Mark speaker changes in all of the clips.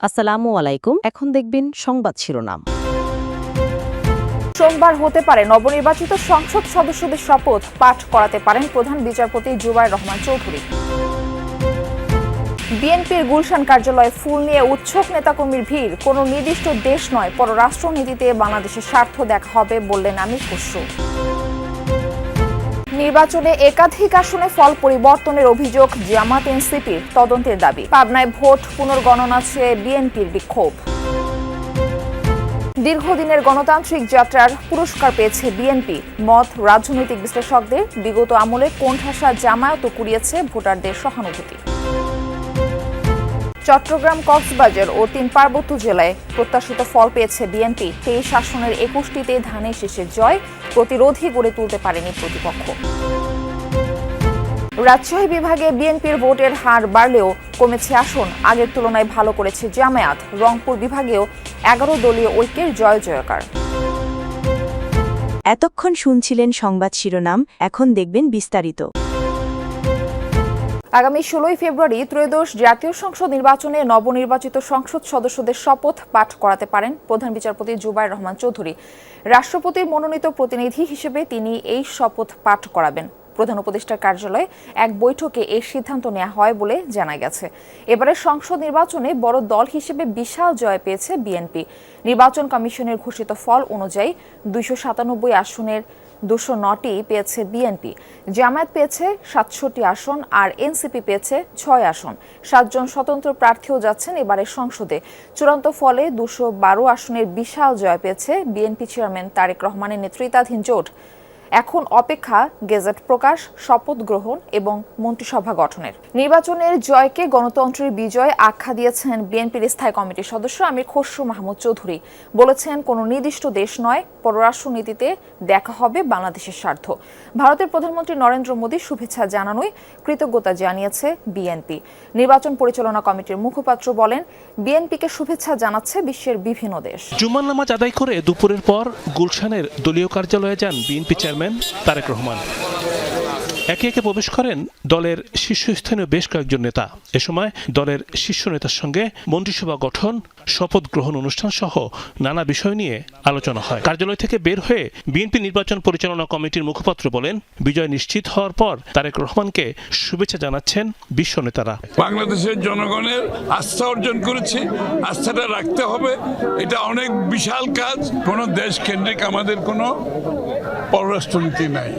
Speaker 1: আসসালামু আলাইকুম। এখন দেখবেন সংবাদ শিরোনাম।
Speaker 2: সোমবার হতে পারে নবনির্বাচিত সংসদ সদস্যদের শপথ পাঠ করাতে পারেন প্রধান বিচারপতি জুবায়ের রহমান চৌধুরী। বিএনপির গুলশান কার্যালয়ে ফুল নিয়ে উৎসুক নেতাকর্মীর ভিড়। কোনো নির্দিষ্ট দেশ নয়, পররাষ্ট্রনীতিতে বাংলাদেশের স্বার্থ দেখা হবে বললেন আমির খসরু। নির্বাচনে একাধিক আসনে ফল পরিবর্তনের অভিযোগ জামাত এনসিপির, তদন্তের দাবি। পাবনায় ভোট পুনর্গণনা চেয়ে বিএনপির বিক্ষোভ। দীর্ঘদিনের গণতান্ত্রিক যাত্রার পুরস্কার পেয়েছে বিএনপি, মত রাজনৈতিক বিশ্লেষকদের। বিগত আমলে কোণঠাসা জামায়াতও কুড়িয়েছে ভোটারদের সহানুভূতি। চট্টগ্রাম, কক্সবাজার ও ৩ পার্বত্য জেলায় প্রত্যাশিত ফল পেয়েছে বিএনপি। ২৩ আসনের ২১টিতে ধানের শীষের জয়, প্রতিরোধী গড়ে তুলতে পারেনি প্রতিপক্ষ। রাজশাহী বিভাগে বিএনপির ভোটের হার বাড়লেও কমেছে আসন, আগের তুলনায় ভালো করেছে জামায়াত। রংপুর বিভাগেও ১১ দলীয় ঐক্যের জয় জয়কার।
Speaker 3: এতক্ষণ শুনছিলেন সংবাদ শিরোনাম, এখন দেখবেন বিস্তারিত।
Speaker 2: আগামী ১৬ ফেব্রুয়ারি ত্রয়োদশ জাতীয় সংসদ নির্বাচনে নবনির্বাচিত সংসদ সদস্যদের শপথ পাঠ করাতে পারেন প্রধান বিচারপতি জুবায়ের রহমান চৌধুরী। রাষ্ট্রপতির মনোনীত প্রতিনিধি হিসেবে তিনি এই শপথ পাঠ করাবেন। প্রধান উপদেষ্টার কার্যালয়ে এক বৈঠকে এই সিদ্ধান্ত নেওয়া হয় বলে জানা গেছে। এবারে সংসদ নির্বাচনে বড় দল হিসেবে বিশাল জয় পেয়েছে বিএনপি। নির্বাচন কমিশনের ঘোষিত ফল অনুযায়ী ২৯৭ আসনের ২০৯টি পেয়েছে বিএনপি, জামায়াত পেয়েছে ৬৭ আসন আর এনসিপি পেয়েছে ৬ আসন। ৭ জন স্বতন্ত্র প্রার্থীও যাচ্ছেন এবারের সংসদে। চূড়ান্ত ফলে ২১২ আসনের বিশাল জয় পেয়েছে বিএনপি চেয়ারম্যান তারেক রহমানের নেতৃত্বাধীন জোট। এখন অপেক্ষা গেজেট প্রকাশ, শপথ গ্রহণ এবং মন্ত্রিসভা গঠনের। নির্বাচনের জয়কে গণতন্ত্রের বিজয় আখ্যা দিয়েছেন বিএনপির স্থায়ী কমিটির সদস্য আমির খসরু মাহমুদ চৌধুরী। বলেছেন, কোনো নির্দিষ্ট দেশ নয়, পররাষ্ট্রনীতিতে দেখা হবে বাংলাদেশের স্বার্থ। ভারতের প্রধানমন্ত্রী নরেন্দ্র মোদী শুভেচ্ছা জানানোয় কৃতজ্ঞতা জানিয়েছে বিএনপি। নির্বাচন পরিচালনা কমিটির মুখপাত্র বলেন, বিএনপিকে শুভেচ্ছা জানাচ্ছে বিশ্বের বিভিন্ন দেশ।
Speaker 4: জুমার নামাজ আদায় করে দুপুরের পর গুলশানের দলীয় কার্যালয়ে যান বিএনপি চেয়ারম্যান তারেক রহমান। একে একে প্রবেশ করেন দলের শীর্ষস্থানীয় বেশ কয়েকজন নেতা। এ সময় দলের শীর্ষ নেতার সঙ্গে মন্ত্রিসভা গঠন, শপথ গ্রহণ অনুষ্ঠান সহ নানা বিষয় নিয়ে আলোচনা হয়। কার্যালয় থেকে বের হয়ে বিএনপি নির্বাচন পরিচালনা কমিটির মুখপাত্র বলেন, বিজয় নিশ্চিত হওয়ার পর তারেক রহমানকে শুভেচ্ছা জানাচ্ছেন বিশ্ব নেতারা।
Speaker 5: বাংলাদেশের জনগণের আস্থা অর্জন করেছি, আস্থাটা রাখতে হবে। এটা অনেক বিশাল কাজ। কোনো দেশ কেন্দ্রিক আমাদের কোনো পররাষ্ট্রনীতি নাই।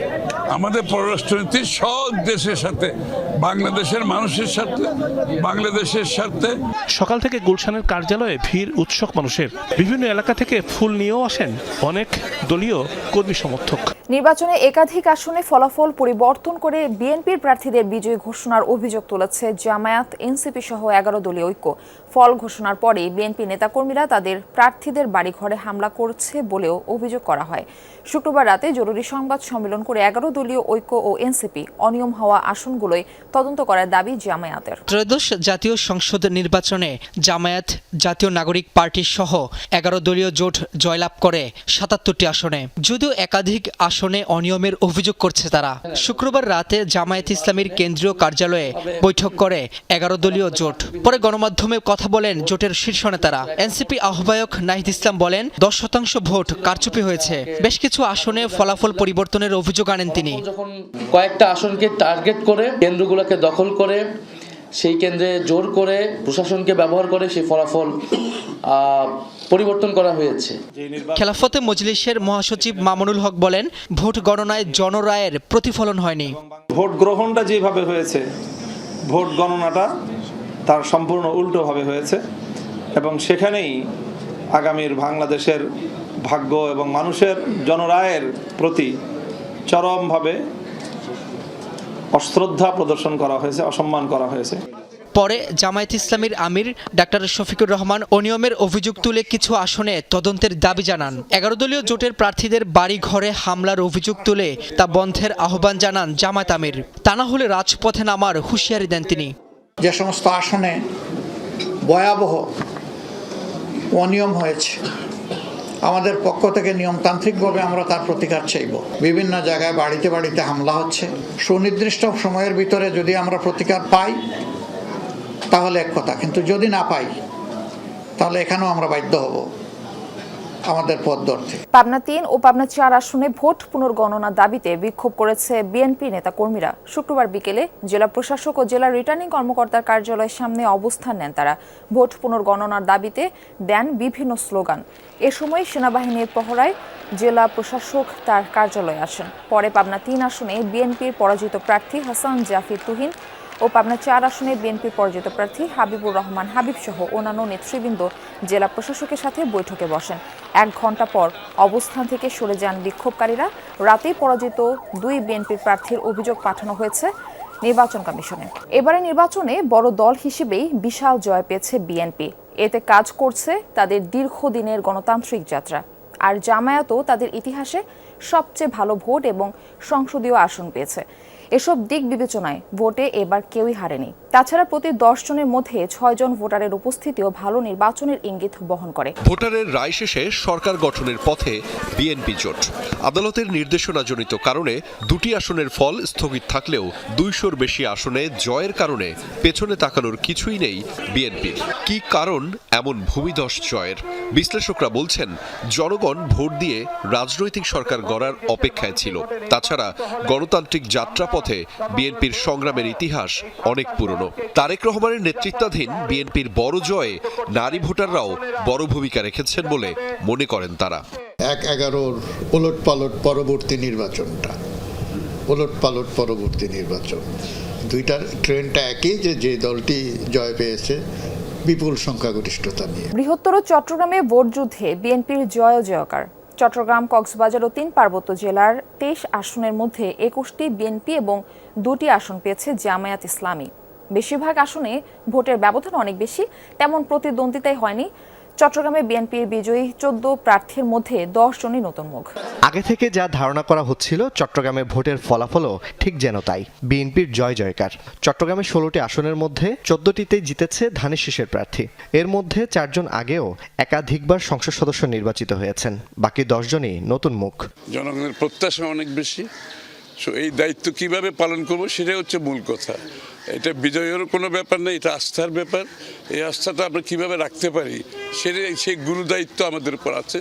Speaker 5: আমাদের পররাষ্ট্রনীতি সব দেশের সাথে, বাংলাদেশের মানুষের সাথে, বাংলাদেশের সাথে।
Speaker 4: সকাল থেকে গুলশানের কার্যালয়ে ভিড় উৎসুক মানুষের। বিভিন্ন এলাকা থেকে ফুল নিয়েও আসেন অনেক দলীয় কর্মী সমর্থক।
Speaker 2: নির্বাচনে একাধিক আসনে ফলাফল পরিবর্তন করে বিএনপির প্রার্থীদের বিজয়ী ঘোষণার অভিযোগ তুলেছে জামায়াত, এনসিপি সহ ১১ দলীয় ঐক্য। ফল ঘোষণার পরে বিএনপি নেতাকর্মীরা তাদের প্রার্থীদের বাড়িঘরে হামলা করছে বলেও অভিযোগ করা হয়। শুক্রবার রাতে জরুরি সংবাদ সম্মেলন করে ১১ দলীয় ঐক্য ও এনসিপি অনিয়ম হওয়া আসনগুলোই তদন্ত করার দাবি জামায়াতের।
Speaker 6: ত্রয়োদশ জাতীয় সংসদ নির্বাচনে জামায়াত, জাতীয় নাগরিক পার্টি সহ ১১ দলীয় জোট জয়লাভ করে ৭৭টি আসনে। যদিও একাধিক আসনে অনিয়মের অভিযোগ করছে তারা। শুক্রবার রাতে জামায়াত ইসলামীর কেন্দ্রীয় কার্যালয়ে বৈঠক করে ১১ দলীয় জোট। পরে গণমাধ্যমে কথা বলেন জোটের শীর্ষ নেতারা। এনসিপি আহ্বায়ক নাহিদ ইসলাম বলেন, ১০% ভোট কারচুপি হয়েছে। বেশ কিছু আসনে ফলাফল পরিবর্তনের অভিযোগ আনেন তিনি।
Speaker 7: যখন কয়েকটা আসনকে টার্গেট করে কেন্দ্রগুলোকে দখল করে সেই কেন্দ্রে জোর করে প্রশাসনকে ব্যবহার করে সেই ফলাফল পরিবর্তন করা হয়েছে।
Speaker 6: খেলাফতে মজলিসের মহাসচিব মামুনুল হক বলেন, ভোট গণনায় জনরায়ের প্রতিফলন হয়নি।
Speaker 8: ভোট গ্রহণটা যেভাবে হয়েছে, ভোট গণনাটা তার সম্পূর্ণ উল্টোভাবে হয়েছে এবং সেখানেই আগামীর বাংলাদেশের ভাগ্য এবং মানুষের জনরায়ের প্রতি চরমভাবে অশ্রদ্ধা প্রদর্শন করা হয়েছে, অসম্মান করা হয়েছে।
Speaker 6: পরে জামায়াত ইসলামীর আমির ডাক্তার শফিকুর রহমান অনিয়মের অভিযোগ তুলে কিছু আসনে তদন্তের দাবি জানান। ১১ দলীয় জোটের প্রার্থীদের বাড়ি ঘরে হামলার অভিযোগ তুলে তা বন্ধের আহ্বান জানান জামায়াত আমির। তা না হলে রাজপথে নামার হুঁশিয়ারি দেন তিনি।
Speaker 9: যে সমস্ত আসনে ভয়াবহ অনিয়ম হয়েছে, আমাদের পক্ষ থেকে নিয়মতান্ত্রিকভাবে আমরা তার প্রতিকার চাইব। বিভিন্ন জায়গায় বাড়িতে বাড়িতে হামলা হচ্ছে। সুনির্দিষ্ট সময়ের ভিতরে যদি আমরা প্রতিকার পাই তাহলে এক কথা, কিন্তু যদি না পাই তাহলে এখানেও আমরা বাধ্য হব আমাদের পথ ধরতে।
Speaker 2: পাবনা ৩ ও পাবনা ৪ আসনে ভোট পুনর্গণনার দাবিতে বিক্ষোভ করেছে বিএনপি নেতাকর্মীরা। শুক্রবার বিকেলে জেলা প্রশাসক ও জেলা রিটার্নিং কর্মকর্তার কার্যালয়ের সামনে অবস্থান নেন তারা। ভোট পুনর্গণনার দাবিতে দেন বিভিন্ন স্লোগান। এ সময় সেনাবাহিনীর পহরায় জেলা প্রশাসক তার কার্যালয়ে আসেন। পরে পাবনা ৩ আসনে বিএনপির পরাজিত প্রার্থী হাসান জাফির তুহিন ও পাবনা ৪ আসনে বিএনপির পরাজিত প্রার্থী হাবিবুর রহমান হাবিব সহ অন্যান্য নেতৃবৃন্দ জেলা প্রশাসকের সাথে বৈঠকে বসেন। ১ ঘণ্টা পর অবস্থান থেকে সরে যান বিক্ষোভকারীরা। রাতেই পরাজিত ২ বিএনপির প্রার্থীর অভিযোগ পাঠানো হয়েছে নির্বাচন কমিশনে। এবারে নির্বাচনে বড় দল হিসেবেই বিশাল জয় পেয়েছে বিএনপি। এতে কাজ করছে তাদের দীর্ঘদিনের গণতান্ত্রিক যাত্রা। আর জামায়াতও তাদের ইতিহাসে সবচেয়ে ভালো ভোট এবং সংসদীয় আসন পেয়েছে। এসব দিক বিবেচনায় ভোটে এবার কেউই হারেনি। তাছাড়া প্রতি ১০ জনের মধ্যে ৬ জন ভোটারের উপস্থিতিও ভালো নির্বাচনের ইঙ্গিত বহন করে।
Speaker 10: ভোটারের রায় শেষে সরকার গঠনের পথে বিএনপি জোট। আদালতের নির্দেশনাজনিত কারণে ২টি আসনের ফল স্থগিত থাকলেও ২০০-র বেশি আসনে জয়ের কারণে পেছনে তাকানোর কিছুই নেই বিএনপির। কি কারণ এমন ভূমিধস জয়ের? বিশ্লেষকরা বলছেন, জনগণ ভোট দিয়ে রাজনৈতিক সরকার গড়ার অপেক্ষায় ছিল। তাছাড়া গণতান্ত্রিক যাত্রাপথে বিএনপির সংগ্রামের ইতিহাস অনেক পুরনো। তারেক রহমানের নেতৃত্বাধীন বিএনপির বড় জয়ে নারী ভোটাররাও বড় ভূমিকা রেখেছেন বলে মনে করেন তারা।
Speaker 11: ১/১১ ওলটপালট পরবর্তী নির্বাচন দুইটার ট্রেন্ডটা একই, যে দলটি জয় পেয়েছে বিপুল সংখ্যাগরিষ্ঠতা নিয়ে।
Speaker 2: বৃহত্তর চট্টগ্রামে ভোটযুদ্ধে বিএনপির জয়কার। চট্টগ্রাম, কক্সবাজার ও ৩ পার্বত্য জেলার ২৩ আসনের মধ্যে ২১টি বিএনপি এবং ২টি আসন পেয়েছে জামায়াত ইসলামী। বেশিরভাগ আসনে ভোটের ব্যবধান অনেক বেশি, তেমন প্রতিদ্বন্দ্বিতাই হয়নি। চট্টগ্রামে বিএনপির বিজয়ী ১৪ প্রার্থীর মধ্যে ১০ জনই নতুন মুখ।
Speaker 12: আগে থেকে যা ধারণা করা হচ্ছিল চট্টগ্রামে ভোটের ফলাফলও ঠিক যেন তাই। বিএনপির জয়কার। চট্টগ্রামে ১৬টি আসনের মধ্যে ১৪টিতেই জিতেছে ধানের শীষের প্রার্থী। এর মধ্যে ৪ জন আগেও একাধিকবার সংসদ সদস্য নির্বাচিত হয়েছেন। বাকি ১০ জনই নতুন মুখ।
Speaker 5: জনগণের প্রত্যাশা অনেক বেশি, এই দায়িত্ব কিভাবে পালন করব সেটাই হচ্ছে মূল কথা। এটা বিজয়ের কোনো ব্যাপার নেই, এটা আস্থার ব্যাপার। এই আস্থাটা আমরা কিভাবে রাখতে পারি সেই গুরু দায়িত্ব আমাদের উপর আছে,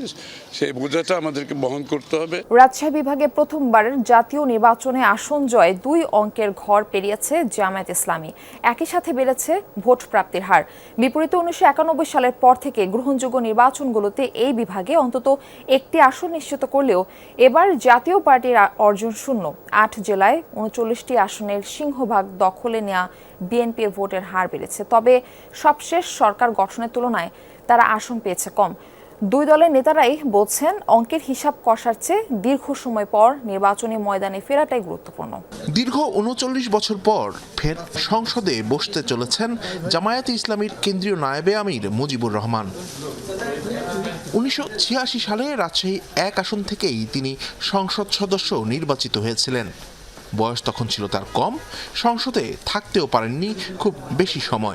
Speaker 5: সেই বোঝাটা আমাদেরকে বহন করতে হবে।
Speaker 2: রাজশাহী বিভাগে প্রথমবারের জাতীয় নির্বাচনে আসন জয় ২ অঙ্কের ঘর পেরিয়েছে জামায়াত ইসলামী। একই সাথে বেড়েছে ভোট প্রাপ্তির হার। বিপরীতে ১৯৯১ সালের পর থেকে গ্রহণযোগ্য নির্বাচনগুলোতে এই বিভাগে অন্তত একটি আসন নিশ্চিত করলেও এবার জাতীয় পার্টির অর্জন শূন্য। ৮ জেলায় ৩৯টি আসনের সিংহভাগ দখলে নেওয়া বিএনপির ভোটের হার বেড়েছে। তবে সবশেষ সরকার গঠনের তুলনায় তারা আসন পেয়েছে কম। ২ দলের নেতারাই বলছেন, অঙ্কের হিসাব কষার চেয়ে দীর্ঘ সময় পর নির্বাচনী ময়দানে ফেরাটাই গুরুত্বপূর্ণ।
Speaker 13: দীর্ঘ ৩৯ বছর পর ফের সংসদে বসতে চলেছেন জামায়াতে ইসলামীর কেন্দ্রীয় নায়েবে আমির মুজিবুর রহমান। ১৯৮৬ সালে রাজশাহী ১ আসন থেকেই তিনি সংসদ সদস্য নির্বাচিত হয়েছিলেন। বয়স তখন ছিল তার কম, সংসদে থাকতেও পারেননি খুব বেশি সময়।